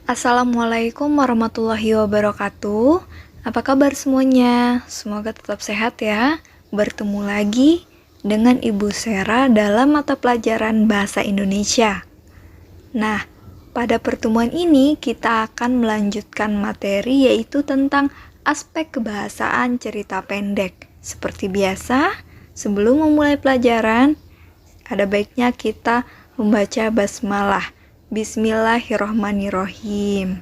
Assalamualaikum warahmatullahi wabarakatuh. Apa kabar semuanya? Semoga tetap sehat ya. Bertemu lagi dengan Ibu Sera dalam mata pelajaran Bahasa Indonesia. Nah, pada pertemuan ini kita akan melanjutkan materi yaitu tentang aspek kebahasaan cerita pendek. Seperti biasa, sebelum memulai pelajaran, ada baiknya kita membaca basmalah. Bismillahirrohmanirrohim.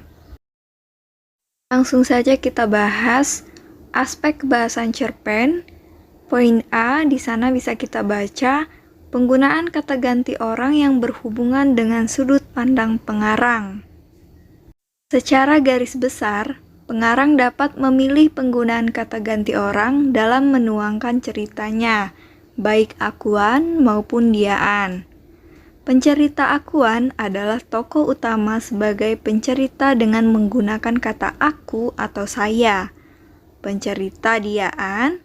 Langsung saja kita bahas aspek kebahasaan cerpen. Poin A, di sana bisa kita baca penggunaan kata ganti orang yang berhubungan dengan sudut pandang pengarang. Secara garis besar, pengarang dapat memilih penggunaan kata ganti orang dalam menuangkan ceritanya, baik akuan maupun diaan. Pencerita akuan adalah tokoh utama sebagai pencerita dengan menggunakan kata aku atau saya. Pencerita diaan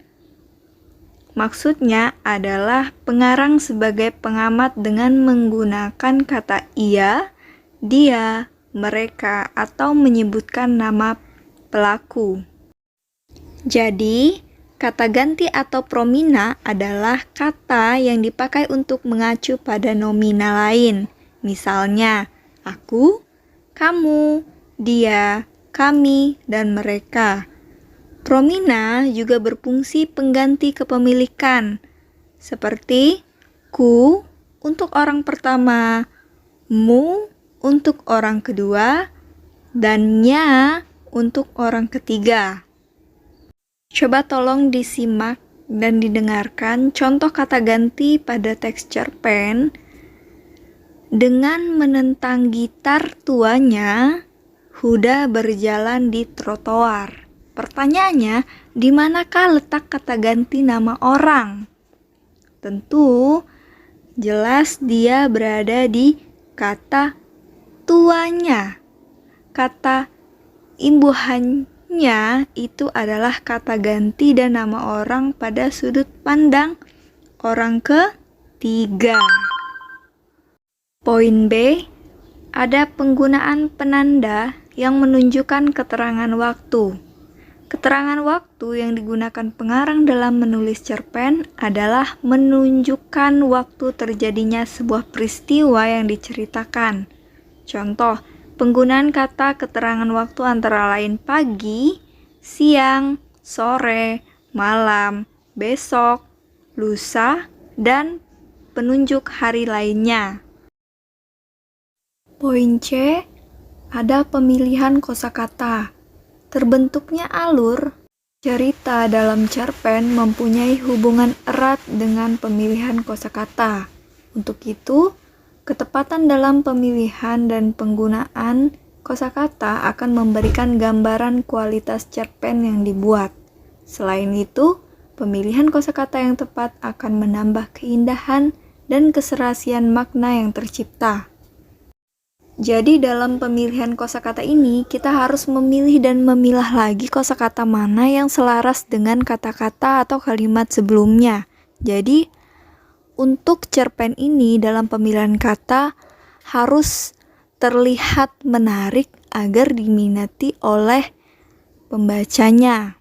maksudnya adalah pengarang sebagai pengamat dengan menggunakan kata ia, dia, mereka, atau menyebutkan nama pelaku. Jadi, kata ganti atau promina adalah kata yang dipakai untuk mengacu pada nomina lain. Misalnya, aku, kamu, dia, kami, dan mereka. Promina juga berfungsi pengganti kepemilikan, seperti ku untuk orang pertama, mu untuk orang kedua, dan nya untuk orang ketiga. Coba tolong disimak dan didengarkan contoh kata ganti pada teks cerpen. Dengan menentang gitar tuanya, Huda berjalan di trotoar. Pertanyaannya, di manakah letak kata ganti nama orang? Tentu, jelas dia berada di kata tuanya. Kata imbuhannya itu adalah kata ganti dan nama orang pada sudut pandang orang ketiga. Poin B, ada penggunaan penanda yang menunjukkan keterangan waktu. Keterangan waktu yang digunakan pengarang dalam menulis cerpen adalah menunjukkan waktu terjadinya sebuah peristiwa yang diceritakan. Contoh, penggunaan kata keterangan waktu antara lain pagi, siang, sore, malam, besok, lusa, dan penunjuk hari lainnya. Poin C, ada pemilihan kosakata. Terbentuknya alur cerita dalam cerpen mempunyai hubungan erat dengan pemilihan kosakata. Untuk itu, ketepatan dalam pemilihan dan penggunaan kosakata akan memberikan gambaran kualitas cerpen yang dibuat. Selain itu, pemilihan kosakata yang tepat akan menambah keindahan dan keserasian makna yang tercipta. Jadi dalam pemilihan kosakata ini, kita harus memilih dan memilah lagi kosakata mana yang selaras dengan kata-kata atau kalimat sebelumnya. Jadi, untuk cerpen ini dalam pemilihan kata harus terlihat menarik agar diminati oleh pembacanya.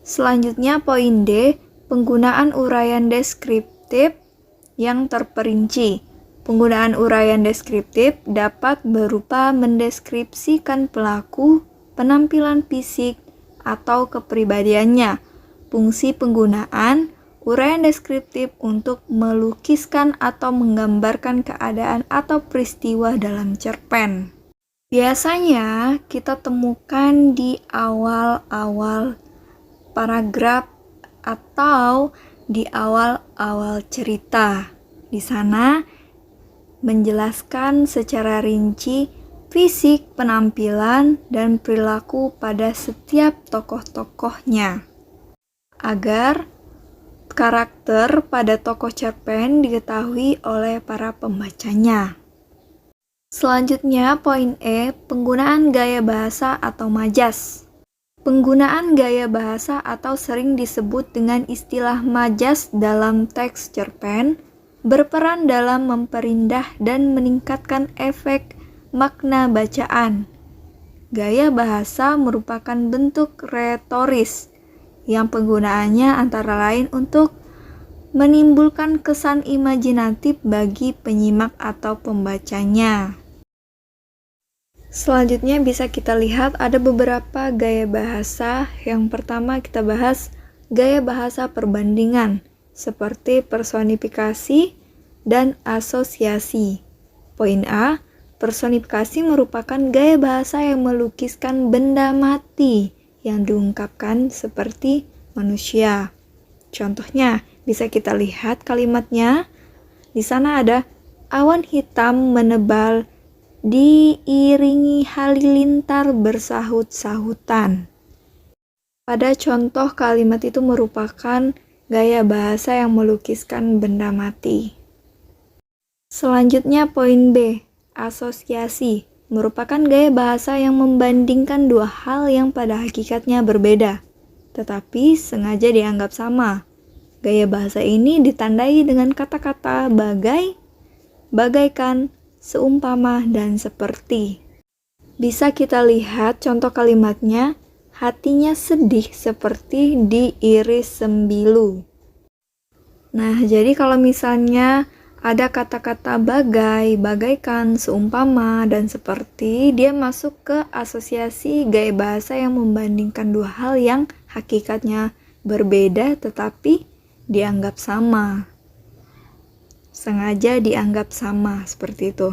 Selanjutnya poin D, penggunaan uraian deskriptif yang terperinci. Penggunaan uraian deskriptif dapat berupa mendeskripsikan pelaku, penampilan fisik, atau kepribadiannya. Fungsi penggunaan uraian deskriptif untuk melukiskan atau menggambarkan keadaan atau peristiwa dalam cerpen. Biasanya kita temukan di awal-awal paragraf atau di awal-awal cerita. Di sana menjelaskan secara rinci fisik, penampilan, dan perilaku pada setiap tokoh-tokohnya, agar karakter pada tokoh cerpen diketahui oleh para pembacanya. Selanjutnya, poin E, penggunaan gaya bahasa atau majas. Penggunaan gaya bahasa atau sering disebut dengan istilah majas dalam teks cerpen berperan dalam memperindah dan meningkatkan efek makna bacaan. Gaya bahasa merupakan bentuk retoris yang penggunaannya antara lain untuk menimbulkan kesan imajinatif bagi penyimak atau pembacanya. Selanjutnya bisa kita lihat ada beberapa gaya bahasa. Yang pertama kita bahas gaya bahasa perbandingan, seperti personifikasi dan asosiasi. Poin A, personifikasi merupakan gaya bahasa yang melukiskan benda mati yang diungkapkan seperti manusia. Contohnya, bisa kita lihat kalimatnya. Di sana ada awan hitam menebal diiringi halilintar bersahut-sahutan. Pada contoh kalimat itu merupakan gaya bahasa yang melukiskan benda mati. Selanjutnya poin B, asosiasi, merupakan gaya bahasa yang membandingkan dua hal yang pada hakikatnya berbeda, tetapi sengaja dianggap sama. Gaya bahasa ini ditandai dengan kata-kata bagai, bagaikan, seumpama, dan seperti. Bisa kita lihat contoh kalimatnya, hatinya sedih seperti diiris sembilu. Nah, jadi kalau misalnya ada kata-kata bagai, bagaikan, seumpama, dan seperti, dia masuk ke asosiasi gaya bahasa yang membandingkan dua hal yang hakikatnya berbeda tetapi dianggap sama. Sengaja dianggap sama, seperti itu.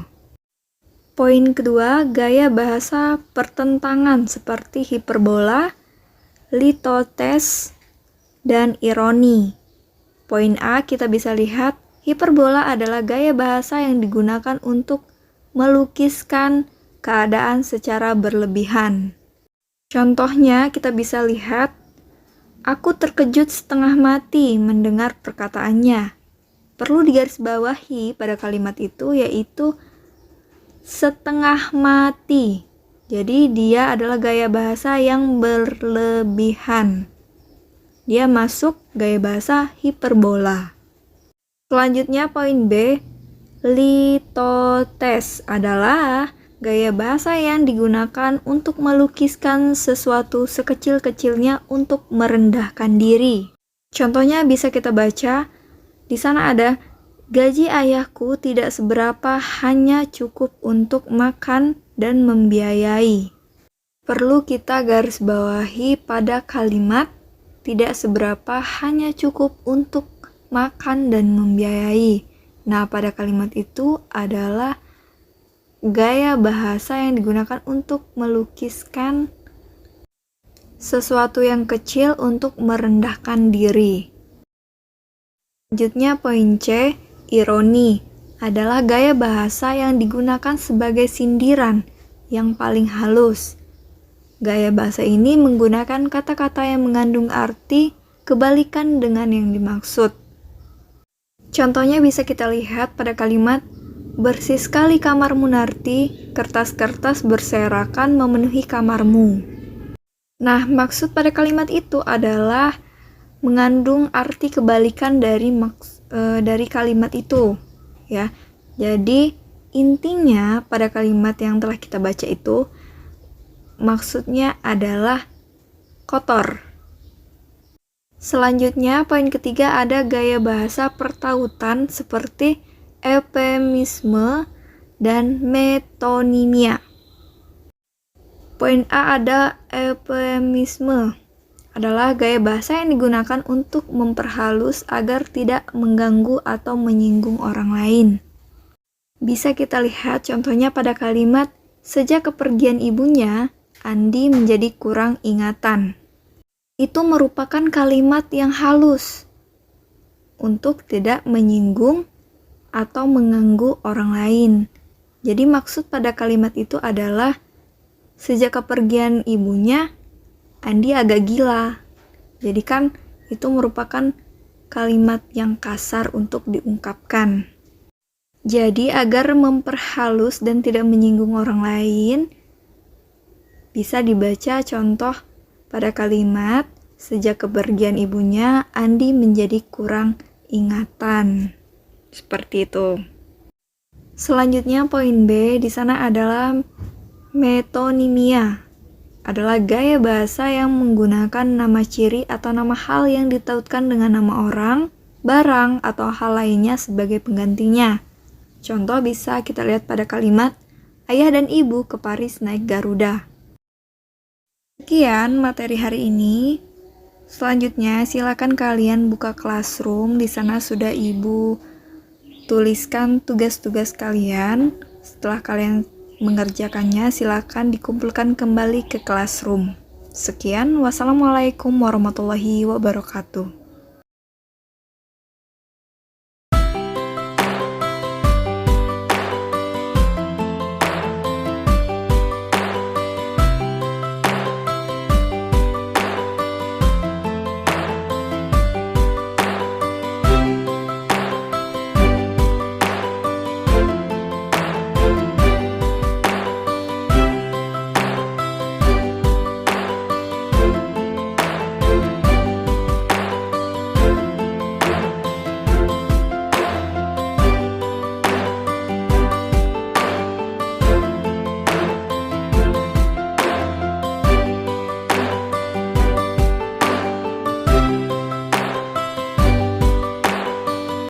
Poin kedua, gaya bahasa pertentangan seperti hiperbola, litotes, dan ironi. Poin A kita bisa lihat, hiperbola adalah gaya bahasa yang digunakan untuk melukiskan keadaan secara berlebihan. Contohnya kita bisa lihat, aku terkejut setengah mati mendengar perkataannya. Perlu digarisbawahi pada kalimat itu yaitu setengah mati. Jadi dia adalah gaya bahasa yang berlebihan. Dia masuk gaya bahasa hiperbola. Selanjutnya poin B, litotes adalah gaya bahasa yang digunakan untuk melukiskan sesuatu sekecil-kecilnya untuk merendahkan diri. Contohnya bisa kita baca, di sana ada, gaji ayahku tidak seberapa, hanya cukup untuk makan dan membiayai. Perlu kita garis bawahi pada kalimat tidak seberapa, hanya cukup untuk makan dan membiayai. Nah, pada kalimat itu adalah gaya bahasa yang digunakan untuk melukiskan sesuatu yang kecil untuk merendahkan diri. Selanjutnya poin C, ironi, adalah gaya bahasa yang digunakan sebagai sindiran yang paling halus. Gaya bahasa ini menggunakan kata-kata yang mengandung arti kebalikan dengan yang dimaksud. Contohnya bisa kita lihat pada kalimat, bersih sekali kamarmu Narti, kertas-kertas berserakan memenuhi kamarmu. Nah, maksud pada kalimat itu adalah mengandung arti kebalikan dari kalimat itu, ya. Jadi intinya pada kalimat yang telah kita baca itu maksudnya adalah kotor. Selanjutnya poin ketiga ada gaya bahasa pertautan seperti eufemisme dan metonimia. Poin A ada eufemisme, adalah gaya bahasa yang digunakan untuk memperhalus agar tidak mengganggu atau menyinggung orang lain. Bisa kita lihat contohnya pada kalimat, sejak kepergian ibunya, Andi menjadi kurang ingatan. Itu merupakan kalimat yang halus untuk tidak menyinggung atau mengganggu orang lain. Jadi maksud pada kalimat itu adalah sejak kepergian ibunya, Andi agak gila. Jadi kan itu merupakan kalimat yang kasar untuk diungkapkan. Jadi agar memperhalus dan tidak menyinggung orang lain, bisa dibaca contoh pada kalimat, sejak kepergian ibunya, Andi menjadi kurang ingatan. Seperti itu. Selanjutnya poin B di sana adalah metonimia. Adalah gaya bahasa yang menggunakan nama ciri atau nama hal yang ditautkan dengan nama orang, barang, atau hal lainnya sebagai penggantinya. Contoh bisa kita lihat pada kalimat, ayah dan ibu ke Paris naik Garuda. Sekian materi hari ini. Selanjutnya silakan kalian buka Classroom. Di sana sudah ibu tuliskan tugas-tugas kalian. Setelah kalian mengerjakannya, silakan dikumpulkan kembali ke Classroom. Sekian, wassalamualaikum warahmatullahi wabarakatuh.